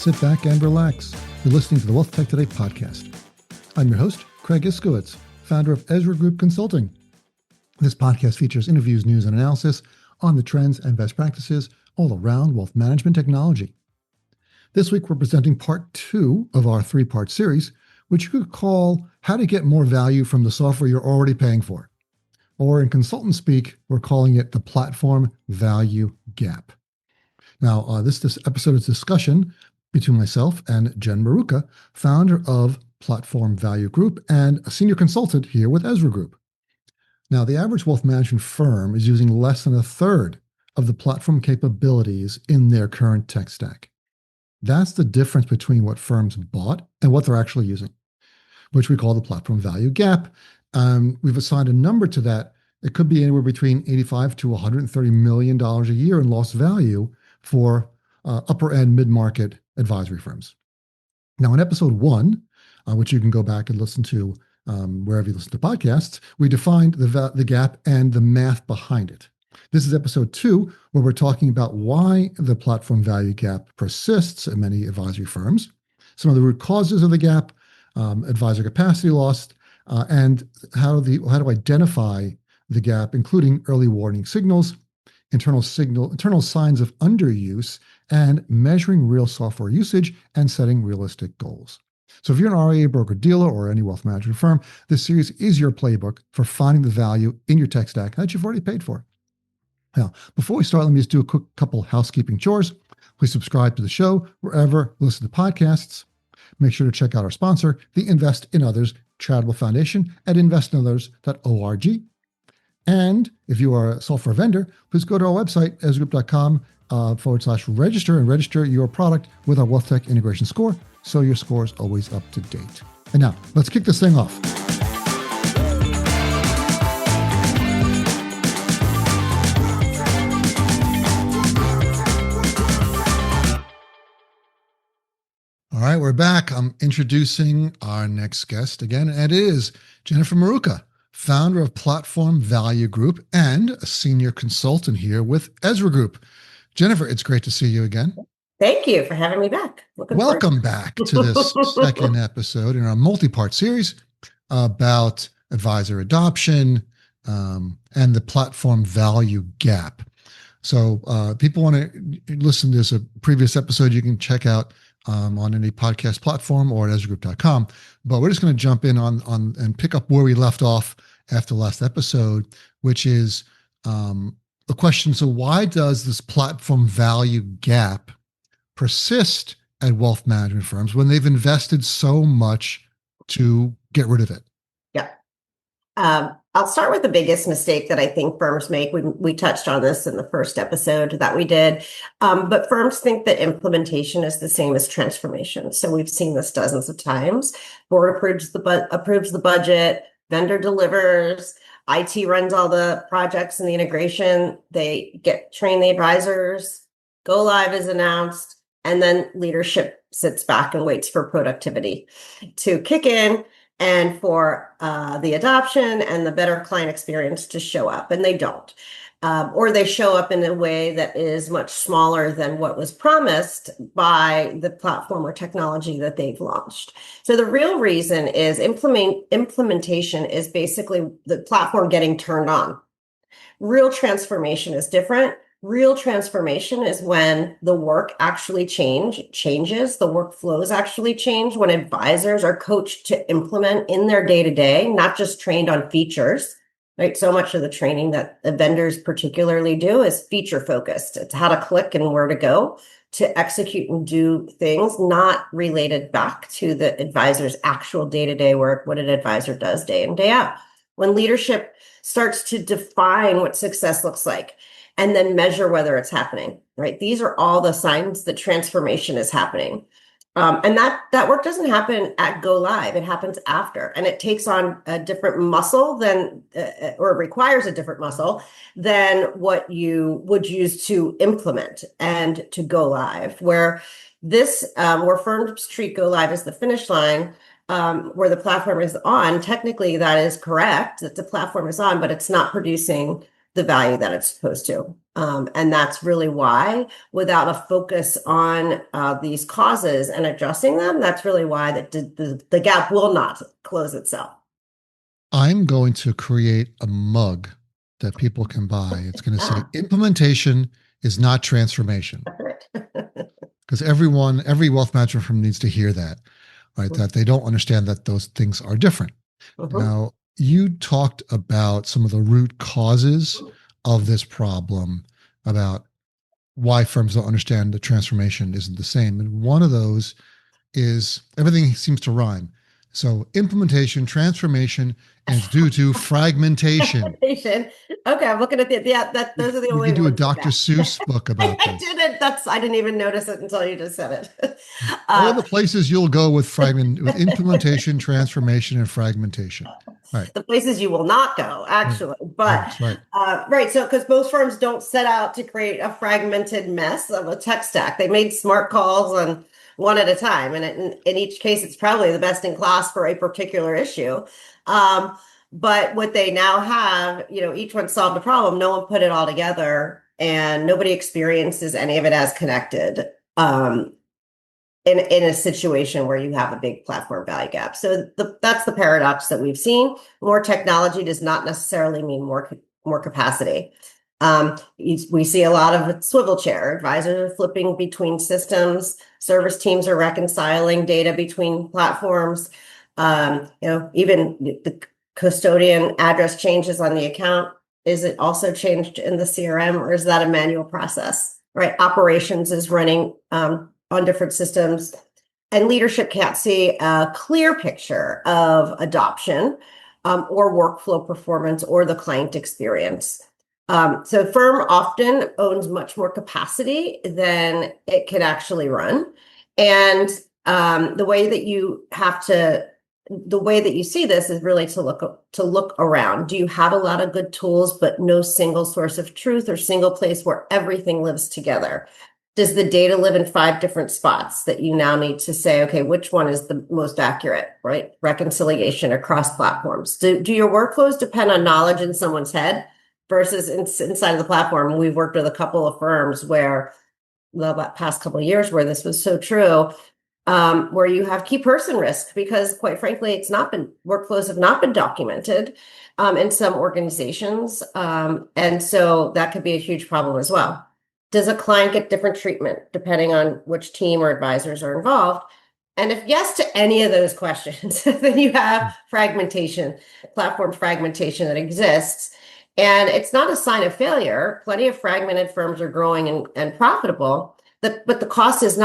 Sit back and relax. You're listening to the Wealth Tech Today podcast. I'm your host, Craig Iskowitz, founder of Ezra Group Consulting. This podcast features interviews, news, and analysis on the trends and best practices all around wealth management technology. This week, we're presenting part 2 of our 3-part series, which you could call How to Get More Value from the Software You're Already Paying For. Or in consultant speak, we're calling it the Platform Value Gap. Now, this episode is a discussion between myself and Jen Maruca, founder of Platform Value Group and a senior consultant here with Ezra Group. Now, the average wealth management firm is using less than a third of the platform capabilities in their current tech stack. That's the difference between what firms bought and what they're actually using, which we call the Platform Value Gap. We've assigned a number to that. It could be anywhere between $85 to $130 million a year in lost value for upper-end mid-market advisory firms. Now, in episode 1, which you can go back and listen to wherever you listen to podcasts, we defined the gap and the math behind it. This is episode 2, where we're talking about why the platform value gap persists in many advisory firms, some of the root causes of the gap, advisor capacity loss, and how to identify the gap, including early warning signals, internal signs of underuse, and measuring real software usage and setting realistic goals. So if you're an RIA, broker dealer, or any wealth management firm, this series is your playbook for finding the value in your tech stack that you've already paid for. Now, before we start, let me just do a quick couple housekeeping chores. Please subscribe to the show wherever you listen to podcasts. Make sure to check out our sponsor, the Invest in Others Charitable Foundation at investinOthers.org. And if you are a software vendor, please go to our website, ezragroup.com/register and register your product with our Wealth Tech Integration Score, so your score is always up to date. And now, let's kick this thing off. All right, we're back. I'm introducing our next guest again, and it is Jennifer Maruca, founder of Platform Value Group and a senior consultant here with Ezra Group. Jennifer, it's great to see you again. Thank you for having me back. Welcome back to this second episode in our multi-part series about advisor adoption and the platform value gap. So people want to listen to this previous episode, you can check out on any podcast platform or at ezragroup.com. But we're just going to jump in on and pick up where we left off after the last episode, which is the question. So why does this platform value gap persist at wealth management firms when they've invested so much to get rid of it? Yeah. I'll start with the biggest mistake that I think firms make. We touched on this in the first episode that we did, but firms think that implementation is the same as transformation. So we've seen this dozens of times. Board approves the budget, vendor delivers, IT runs all the projects and the integration. They train the advisors, go live is announced, and then leadership sits back and waits for productivity to kick in and for the adoption and the better client experience to show up, and they don't. Or they show up in a way that is much smaller than what was promised by the platform or technology that they've launched. So the real reason is implementation is basically the platform getting turned on. Real transformation is different. Real transformation is when the work actually changes, the workflows actually change, when advisors are coached to implement in their day-to-day, not just trained on features, right? So much of the training that the vendors particularly do is feature focused. It's how to click and where to go to execute and do things not related back to the advisor's actual day-to-day work, what an advisor does day in, day out. When leadership starts to define what success looks like, and then measure whether it's happening, right? These are all the signs that transformation is happening. And that work doesn't happen at go live. It happens after, and it takes on a different muscle than, or requires a different muscle than what you would use to implement and to go live, where firms treat go live as the finish line, where the platform is on. Technically, that is correct, that the platform is on, but it's not producing the value that it's supposed to. And that's really why, without a focus on these causes and addressing them, that's really why the gap will not close itself. I'm going to create a mug that people can buy. It's going to say implementation is not transformation. Because every wealth management firm needs to hear that, right? That they don't understand that those things are different. Now, you talked about some of the root causes of this problem, about why firms don't understand that transformation isn't the same. And one of those is everything seems to rhyme. So implementation, transformation, and it's due to fragmentation. Okay, I'm looking at those are the only We could do a ones. Dr. Seuss book about I this. didn't. I didn't even notice it until you just said it. All the places you'll go with implementation, transformation, and fragmentation. Right. The places you will not go, actually. But right. Right. So because most firms don't set out to create a fragmented mess of a tech stack. They made smart calls on one at a time. And in each case, it's probably the best in class for a particular issue. But what they now have, each one solved a problem. No one put it all together, and nobody experiences any of it as connected. In a situation where you have a big platform value gap. So that's the paradox that we've seen. More technology does not necessarily mean more capacity. We see a lot of swivel chair. Advisors are flipping between systems. Service teams are reconciling data between platforms. Even the custodian address changes on the account. Is it also changed in the CRM, or is that a manual process? Right. Operations is running on different systems, and leadership can't see a clear picture of adoption or workflow performance or the client experience. So firm often owns much more capacity than it can actually run. And the way that you see this is really to look around. Do you have a lot of good tools, but no single source of truth or single place where everything lives together? Does the data live in 5 different spots that you now need to say, okay, which one is the most accurate, right? Reconciliation across platforms. Do your workflows depend on knowledge in someone's head versus inside of the platform? We've worked with a couple of firms where the past couple of years where this was so true, where you have key person risk because, quite frankly, workflows have not been documented in some organizations. And so that could be a huge problem as well. Does a client get different treatment depending on which team or advisors are involved? And if yes to any of those questions, then you have fragmentation, platform fragmentation that exists. And it's not a sign of failure. Plenty of fragmented firms are growing and profitable. But the cost is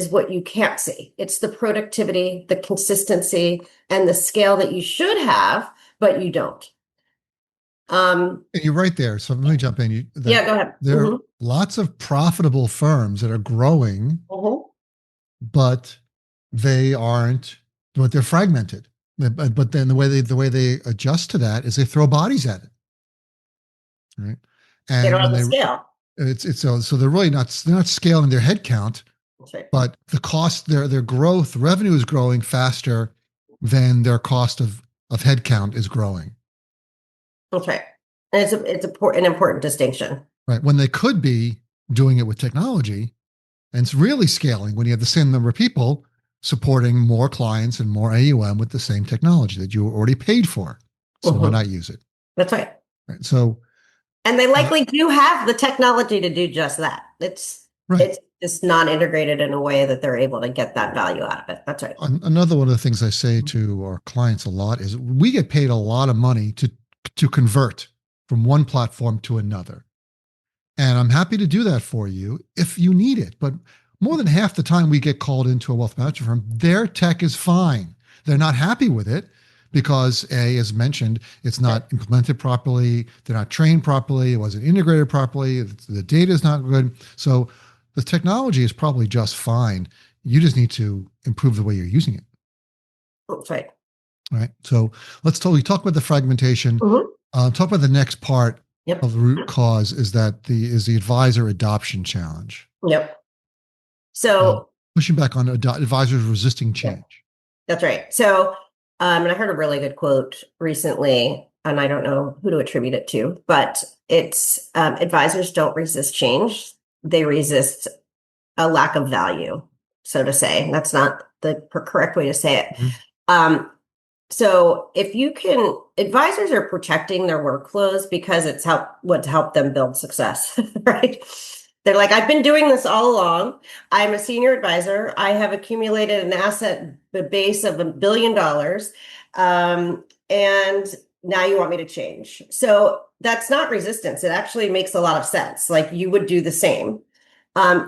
what you can't see. It's the productivity, the consistency, and the scale that you should have, but you don't. And you're right there. So let me jump in. Go ahead. There are lots of profitable firms that are growing, but they're fragmented. But then the way they adjust to that is they throw bodies at it, right? And they don't have the scale. So they're really not scaling their headcount, right. But the cost, their growth, revenue is growing faster than their cost of headcount is growing. Okay. And it's an important distinction. Right. When they could be doing it with technology, and it's really scaling when you have the same number of people supporting more clients and more AUM with the same technology that you already paid for. So why not use it? That's right. Right. So, and they likely do have the technology to do just that. It's just not integrated in a way that they're able to get that value out of it. That's right. Another one of the things I say to our clients a lot is we get paid a lot of money to convert from one platform to another. And I'm happy to do that for you if you need it. But more than half the time we get called into a wealth management firm, their tech is fine. They're not happy with it because, as mentioned, it's not implemented properly. They're not trained properly. It wasn't integrated properly. The data is not good. So the technology is probably just fine. You just need to improve the way you're using it. That's right. Right. So we talk about the fragmentation. Talk about the next part of the root cause is the advisor adoption challenge. Yep. So pushing back on advisors resisting change. That's right. So, and I heard a really good quote recently and I don't know who to attribute it to, but it's advisors don't resist change. They resist a lack of value, so to say. That's not the correct way to say it. Mhm. So if you can, advisors are protecting their workflows because it's what helped them build success, right? They're like, I've been doing this all along. I'm a senior advisor. I have accumulated an asset base of $1 billion. And now you want me to change. So that's not resistance. It actually makes a lot of sense. Like you would do the same.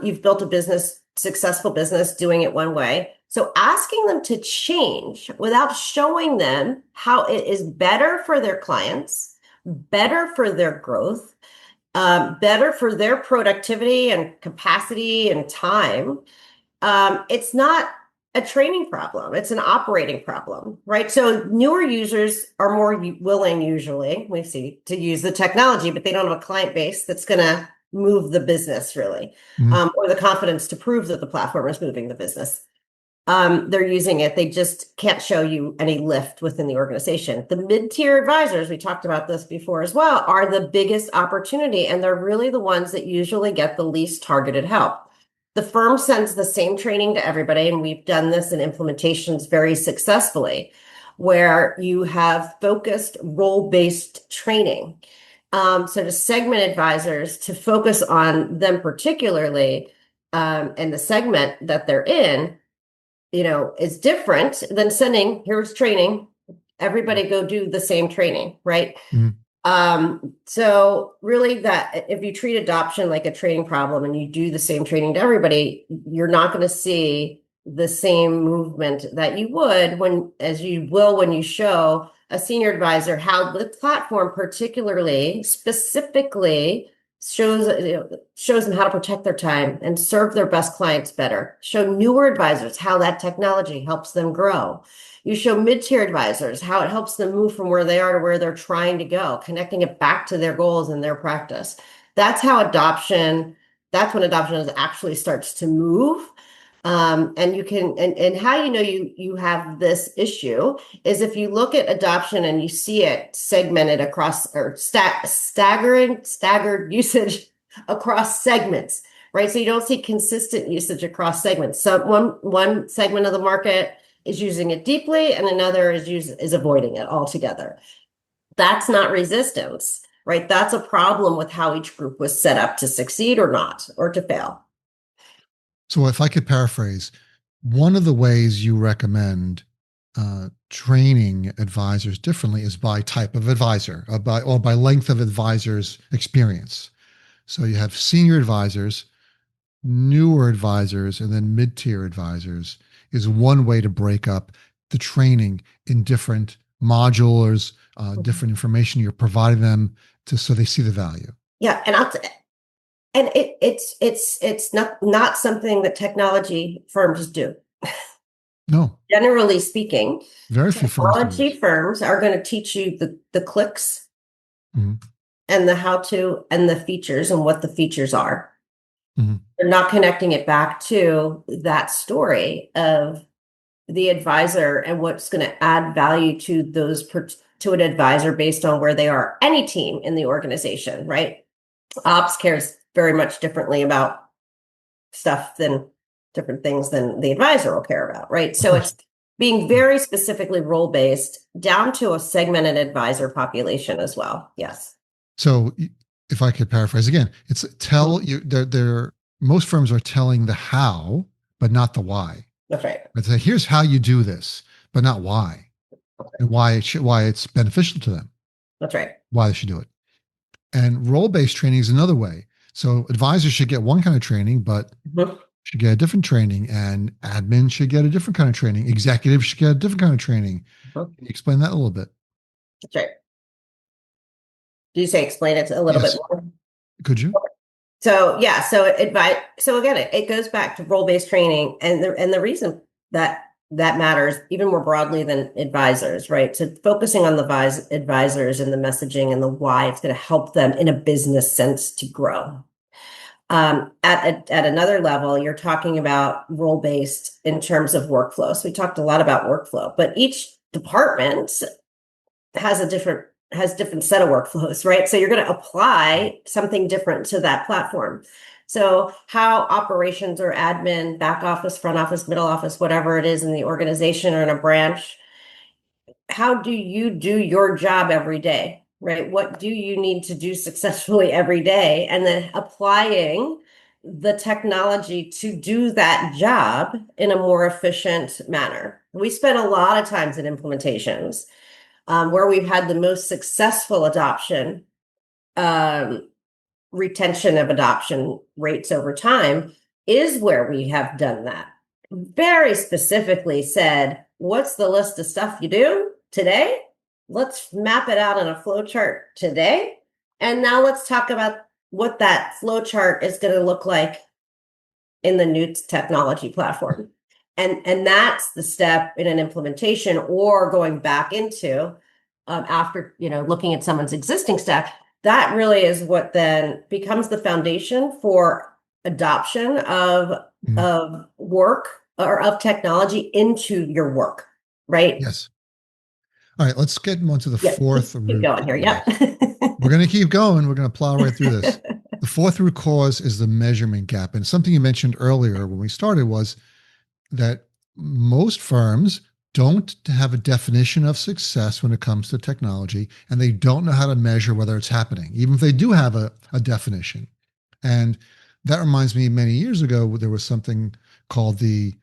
You've built a successful business doing it one way. So asking them to change without showing them how it is better for their clients, better for their growth, better for their productivity and capacity and time. It's not a training problem. It's an operating problem, right? So newer users are more willing usually, we see, to use the technology, but they don't have a client base that's going to move the business really, or the confidence to prove that the platform is moving the business. They're using it. They just can't show you any lift within the organization. The mid-tier advisors, we talked about this before as well, are the biggest opportunity, and they're really the ones that usually get the least targeted help. The firm sends the same training to everybody, and we've done this in implementations very successfully, where you have focused role-based training. So to segment advisors to focus on them particularly, and the segment that they're in, is different than sending, here's training, everybody go do the same training, right? So really that if you treat adoption like a training problem and you do the same training to everybody, you're not going to see the same movement that you would when you show a senior advisor how the platform particularly specifically shows them how to protect their time and serve their best clients better. Show newer advisors how that technology helps them grow. You show mid-tier advisors how it helps them move from where they are to where they're trying to go, connecting it back to their goals and their practice. That's when adoption actually starts to move. And you can, and how you have this issue is if you look at adoption and you see it segmented across or staggered usage across segments, right? So you don't see consistent usage across segments. So one segment of the market is using it deeply and another is avoiding it altogether. That's not resistance, right? That's a problem with how each group was set up to succeed or not, or to fail. So if I could paraphrase, one of the ways you recommend training advisors differently is by type of advisor, or by length of advisor's experience. So you have senior advisors, newer advisors, and then mid-tier advisors is one way to break up the training in different modules, different information you're providing them so they see the value. Yeah, and it's not something that technology firms do. No. Generally speaking, very few technology firms are going to teach you the clicks and the how-to and the features and what the features are. They're not connecting it back to that story of the advisor and what's going to add value to to an advisor based on where they are. Any team in the organization, right? Ops cares very much differently about different things than the advisor will care about, right? So it's being very specifically role-based down to a segmented advisor population as well. Yes. So if I could paraphrase again, it's most firms are telling the how, but not the why. That's right. But say, here's how you do this, but not why, and why it's beneficial to them. That's right. Why they should do it. And role-based training is another way. So advisors should get one kind of training, but should get a different training, and admin should get a different kind of training. Executives should get a different kind of training. Can you explain that a little bit? That's right. Did you say explain it a little bit more? Could you? So yeah, so again, it goes back to role-based training, and the reason that matters even more broadly than advisors, right? So focusing on the advisors and the messaging and the why it's going to help them in a business sense to grow. At another level, you're talking about role-based in terms of workflow. So we talked a lot about workflow, but each department has a different has different set of workflows, right? So you're going to apply something different to that platform. So how operations or admin, back office, front office, middle office, whatever it is in the organization or in a branch, how do you do your job every day, right? What do you need to do successfully every day? And then applying the technology to do that job in a more efficient manner. We spend a lot of times in implementations where we've had the most successful adoption, retention of adoption rates over time is where we have done that. Very specifically said, what's the list of stuff you do today? Let's map it out in a flow chart today. And now let's talk about what that flow chart is going to look like in the new technology platform. And that's the step in an implementation or going back into after, looking at someone's existing stack. That really is what then becomes the foundation for adoption of work or of technology into your work, right? Yes. All right, let's get on to the fourth root. Keep going here. Yep. We're going to keep going. We're going to plow right through this. The fourth root cause is the measurement gap. And something you mentioned earlier when we started was that most firms don't have a definition of success when it comes to technology, and they don't know how to measure whether it's happening, even if they do have a definition. And that reminds me, many years ago, there was something called the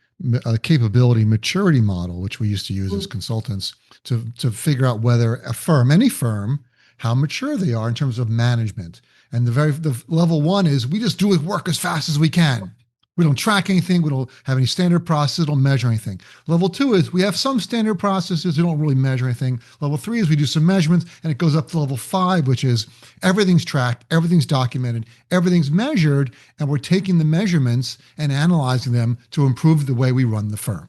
capability maturity model, which we used to use as consultants to figure out whether a firm, any firm, how mature they are in terms of management. And the level one is we just do work as fast as we can. We don't track anything. We don't have any standard processes. Don't measure anything. Level two is we have some standard processes. We don't really measure anything. Level three is we do some measurements, and it goes up to level five, which is everything's tracked, everything's documented, everything's measured, and we're taking the measurements and analyzing them to improve the way we run the firm.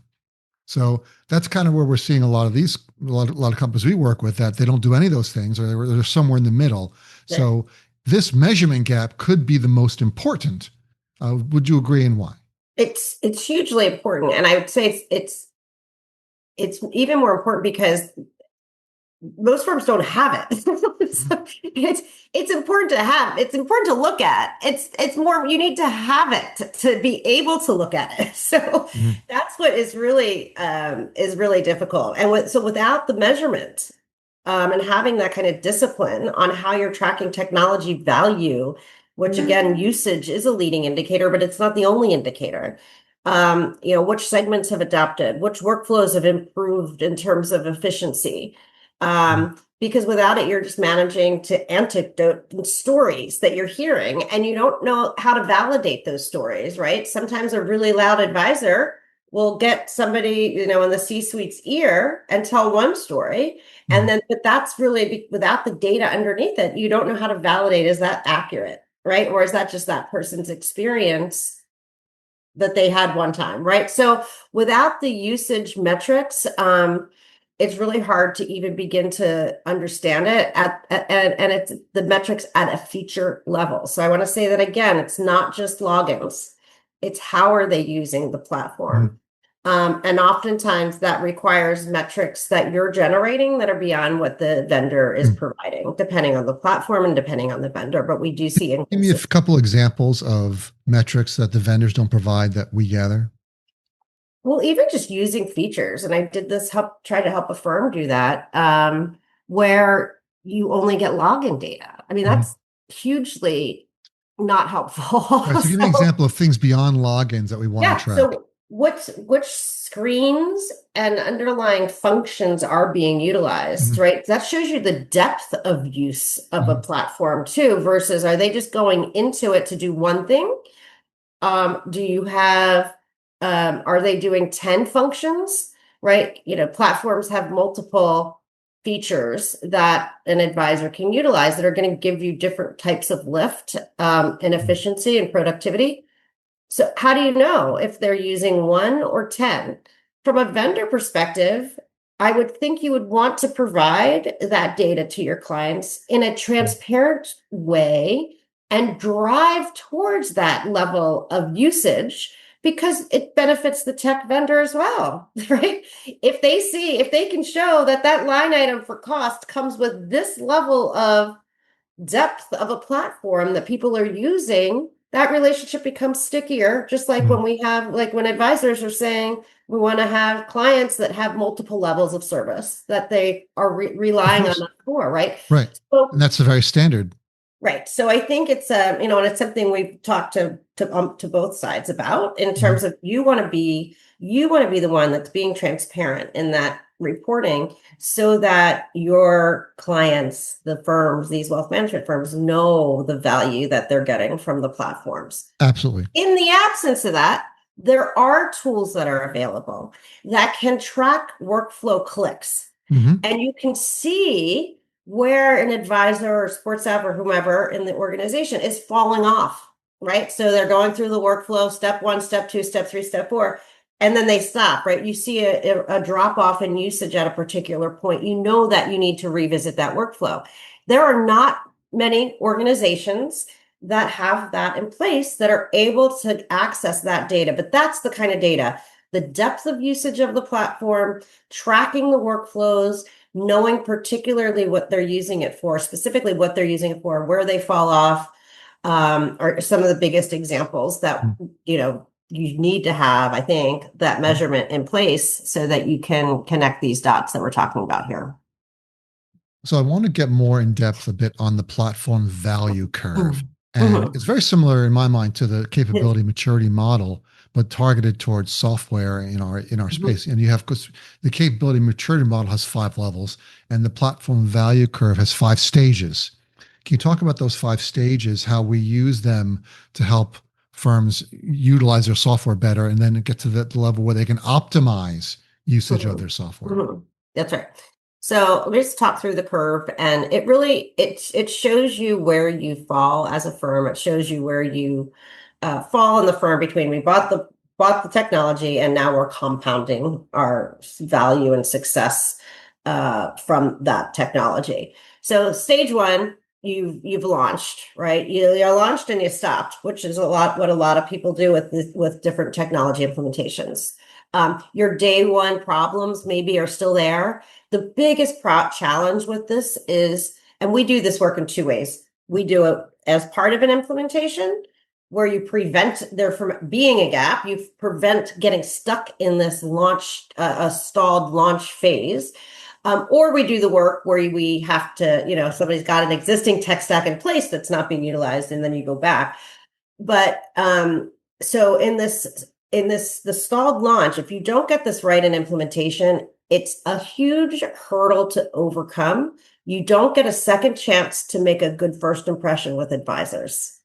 So that's kind of where we're seeing a lot of companies we work with that they don't do any of those things, or they're somewhere in the middle. Yeah. So this measurement gap could be the most important. Would you agree, and why? It's hugely important, and I would say it's even more important because most firms don't have it. So it's important to have. It's important to look at. It's more you need to have it to be able to look at it. So that's what is really difficult. And so without the measurement and having that kind of discipline on how you're tracking technology value, which again, usage is a leading indicator, but it's not the only indicator. Which segments have adopted, which workflows have improved in terms of efficiency. Because without it, you're just managing to anecdote stories that you're hearing, and you don't know how to validate those stories, right? Sometimes a really loud advisor will get somebody, in the C-suite's ear and tell one story. But that's really without the data underneath it, you don't know how to validate, is that accurate? Right? Or is that just that person's experience that they had one time, right? So without the usage metrics, it's really hard to even begin to understand it and it's the metrics at a feature level. So I want to say that again, it's not just logins, it's how are they using the platform. And oftentimes that requires metrics that you're generating that are beyond what the vendor is providing, depending on the platform and depending on the vendor. But we do see Give me a couple examples of metrics that the vendors don't provide that we gather. Well, even just using features, and I did this try to help a firm do that, where you only get login data. I mean, that's hugely not helpful. Right, so give me an example of things beyond logins that we want to track. So which screens and underlying functions are being utilized, right? That shows you the depth of use of a platform too, versus are they just going into it to do one thing? Do you have, are they doing 10 functions, right? Platforms have multiple features that an advisor can utilize that are going to give you different types of lift and efficiency and productivity. So how do you know if they're using 1 or 10? From a vendor perspective, I would think you would want to provide that data to your clients in a transparent way and drive towards that level of usage Because it benefits the tech vendor as well, right? If they can show that that line item for cost comes with this level of depth of a platform that people are using, that relationship becomes stickier. Just like when when advisors are saying we want to have clients that have multiple levels of service that they are relying on us for, right? Right. So, And that's a very standard. right. So I think it's and it's something we've talked to both sides about in terms of you want to be the one that's being transparent in that reporting so that your clients, the firms, these wealth management firms know the value that they're getting from the platforms. Absolutely. In the absence of that, there are tools that are available that can track workflow clicks. And you can see where an advisor or sports app or whomever in the organization is falling off, right? So they're going through the workflow, step 1, step 2, step 3, step 4, and then they stop, right? You see a drop off in usage at a particular point. You know that you need to revisit that workflow. There are not many organizations that have that in place that are able to access that data, but that's the kind of data, the depth of usage of the platform, tracking the workflows, knowing particularly what they're using it for, specifically what they're using it for, where they fall off, are some of the biggest examples that, you need to have, I think, that measurement in place so that you can connect these dots that we're talking about here. So I want to get more in depth a bit on the platform value curve. And it's very similar in my mind to the capability maturity model, but targeted towards software in our space. And you have, because the capability maturity model has 5 levels, and the platform value curve has 5 stages. Can you talk about those 5 stages, how we use them to help firms utilize their software better, and then get to that level where they can optimize usage of their software? That's right. So let me just talk through the curve, and it really it shows you where you fall as a firm. It shows you where you fall in the firm between we bought the technology and now we're compounding our value and success from that technology. So stage 1, you've launched, right? You're launched and you stopped, which is what a lot of people do with different technology implementations. Your day 1 problems maybe are still there. The biggest challenge with this is, and we do this work in 2 ways. We do it as part of an implementation where you prevent there from being a gap. You prevent getting stuck in this a stalled launch phase. Or we do the work where we have to, somebody's got an existing tech stack in place that's not being utilized, and then you go back. But so in the stalled launch, if you don't get this right in implementation, it's a huge hurdle to overcome. You don't get a second chance to make a good first impression with advisors.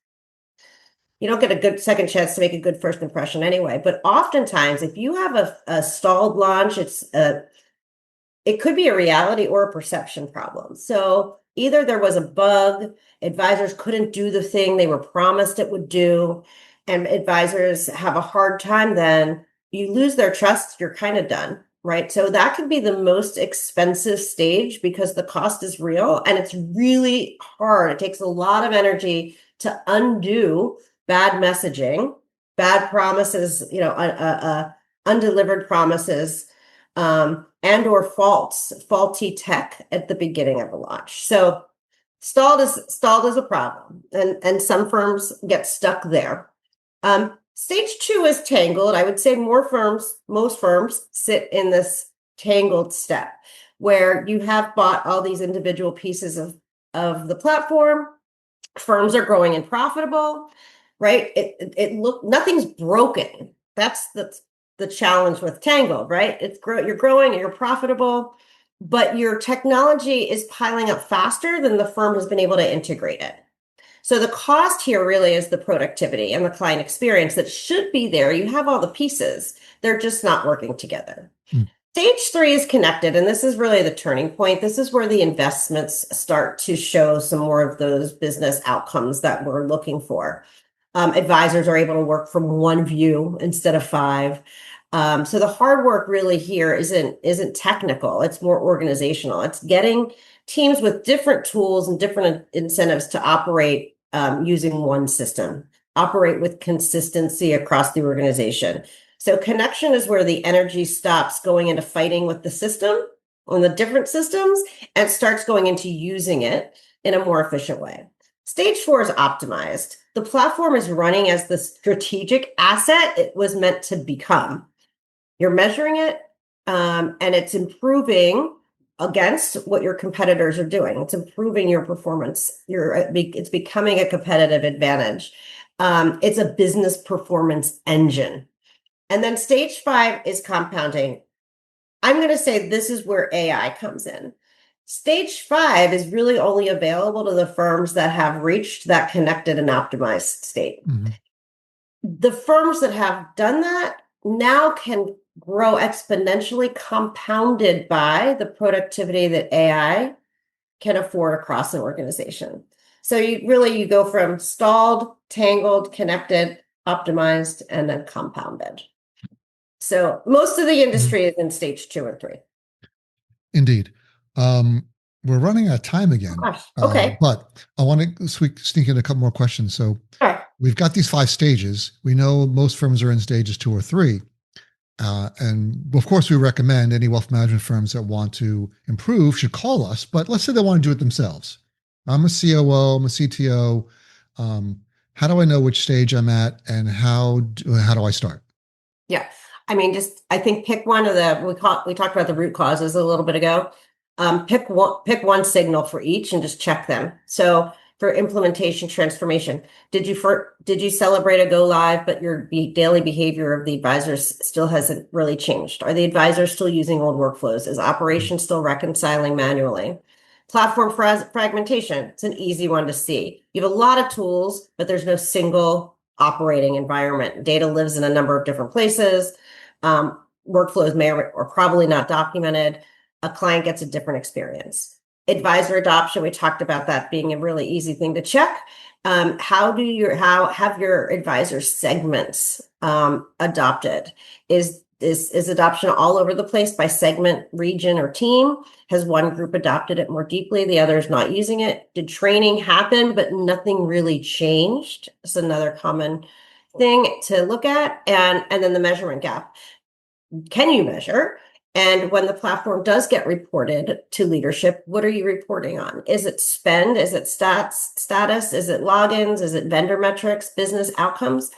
You don't get a good second chance to make a good first impression anyway. But oftentimes, if you have a stalled launch, it could be a reality or a perception problem. So either there was a bug, advisors couldn't do the thing they were promised it would do, and advisors have a hard time, then you lose their trust, you're kind of done, right? So that could be the most expensive stage because the cost is real and it's really hard. It takes a lot of energy to undo bad messaging, bad promises, undelivered promises, and or faulty tech at the beginning of a launch. So stalled is a problem, and some firms get stuck there. Stage 2 is tangled. I would say most firms sit in this tangled step where you have bought all these individual pieces of the platform. Firms are growing and profitable, right? Nothing's broken. That's the challenge with Tangled, right? You're growing and you're profitable, but your technology is piling up faster than the firm has been able to integrate it. So the cost here really is the productivity and the client experience that should be there. You have all the pieces. They're just not working together. Stage 3 is connected, and this is really the turning point. This is where the investments start to show some more of those business outcomes that we're looking for. Advisors are able to work from one view instead of 5. So the hard work really here isn't technical. It's more organizational. It's getting teams with different tools and different incentives to operate using one system. operate with consistency across the organization. So connection is where the energy stops going into fighting with the system on the different systems and starts going into using it in a more efficient way. Stage 4 is optimized. The platform is running as the strategic asset it was meant to become. You're measuring it, and it's improving against what your competitors are doing. It's improving your performance. It's becoming a competitive advantage. It's a business performance engine. And then stage 5 is compounding. I'm going to say this is where AI comes in. Stage 5 is really only available to the firms that have reached that connected and optimized state. Mm-hmm. The firms that have done that now can grow exponentially, compounded by the productivity that AI can afford across an organization. So you go from stalled, tangled, connected, optimized, and then compounded. So most of the industry is in stage 2 and 3. Indeed. We're running out of time again. Oh, gosh. Okay. But I want to sneak in a couple more questions. So All right. we've got these 5 stages. We know most firms are in stages 2 or 3. And of course, we recommend any wealth management firms that want to improve should call us. But let's say they want to do it themselves. I'm a COO, I'm a CTO. How do I know which stage I'm at, and how do I start? Yeah. I mean, I think pick one of we talked about the root causes a little bit ago. Pick one signal for each and just check them. So for implementation transformation, did you celebrate a go live, but your daily behavior of the advisors still hasn't really changed? Are the advisors still using old workflows? Is operations still reconciling manually? Platform fragmentation, it's an easy one to see. You have a lot of tools, but there's no single operating environment. Data lives in a number of different places. Workflows may or probably not documented. A client gets a different experience. Advisor adoption, we talked about that being a really easy thing to check. How have your advisor segments adopted? Is adoption all over the place by segment, region, or team? Has one group adopted it more deeply, the others not using it? Did training happen, but nothing really changed? It's another common thing to look at. And then the measurement gap. Can you measure? And when the platform does get reported to leadership, what are you reporting on? Is it spend? Is it status? Is it logins? Is it vendor metrics, business outcomes?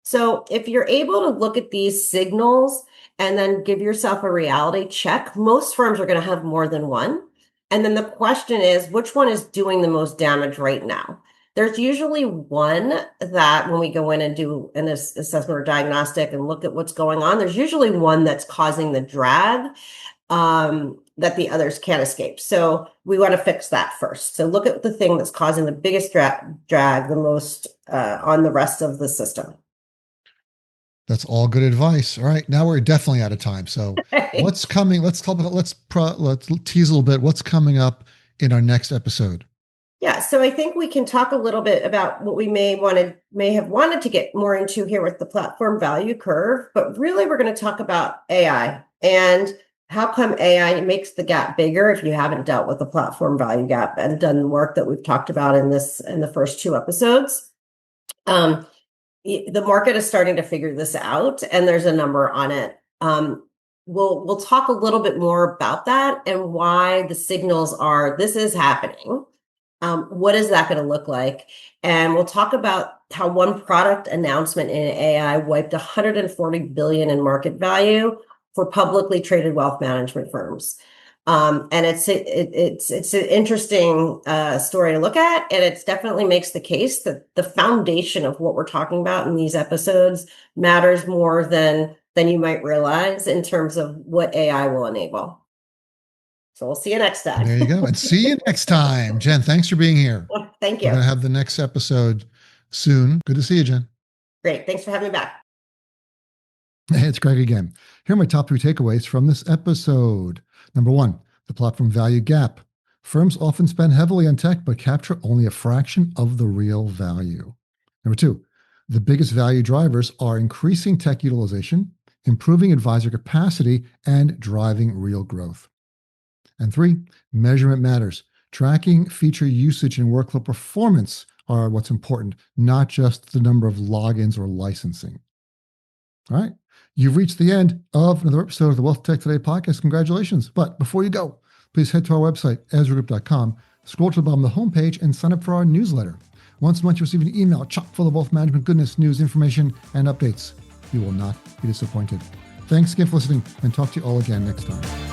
So if you're able to look at these signals and then give yourself a reality check, most firms are going to have more than one. And then the question is, which one is doing the most damage right now? There's usually one that when we go in and do an assessment or diagnostic and look at what's going on, there's usually one that's causing the drag that the others can't escape. So we want to fix that first. So look at the thing that's causing the biggest drag the most on the rest of the system. That's all good advice. All right, now we're definitely out of time. So what's coming? Let's tease a little bit. What's coming up in our next episode? Yeah, so I think we can talk a little bit about what we may have wanted to get more into here with the platform value curve, but really we're going to talk about AI and how come AI makes the gap bigger if you haven't dealt with the platform value gap and done the work that we've talked about in the first 2 episodes. The market is starting to figure this out, and there's a number on it. We'll talk a little bit more about that and why the signals are this is happening. What is that going to look like? And we'll talk about how one product announcement in AI wiped $140 billion in market value for publicly traded wealth management firms. And it's an interesting story to look at, and it definitely makes the case that the foundation of what we're talking about in these episodes matters more than you might realize in terms of what AI will enable. So we'll see you next time. There you go. And see you next time. Jen, thanks for being here. Thank you. We're going to have the next episode soon. Good to see you, Jen. Great. Thanks for having me back. Hey, it's Greg again. Here are my top 3 takeaways from this episode. Number 1, the platform value gap. Firms often spend heavily on tech, but capture only a fraction of the real value. Number 2, the biggest value drivers are increasing tech utilization, improving advisor capacity, and driving real growth. And 3, measurement matters. Tracking feature usage and workflow performance are what's important, not just the number of logins or licensing. All right. You've reached the end of another episode of the Wealth Tech Today podcast. Congratulations. But before you go, please head to our website, EzraGroup.com, scroll to the bottom of the homepage, and sign up for our newsletter. Once a month, you receive an email chock full of wealth management goodness, news, information, and updates. You will not be disappointed. Thanks again for listening, and talk to you all again next time.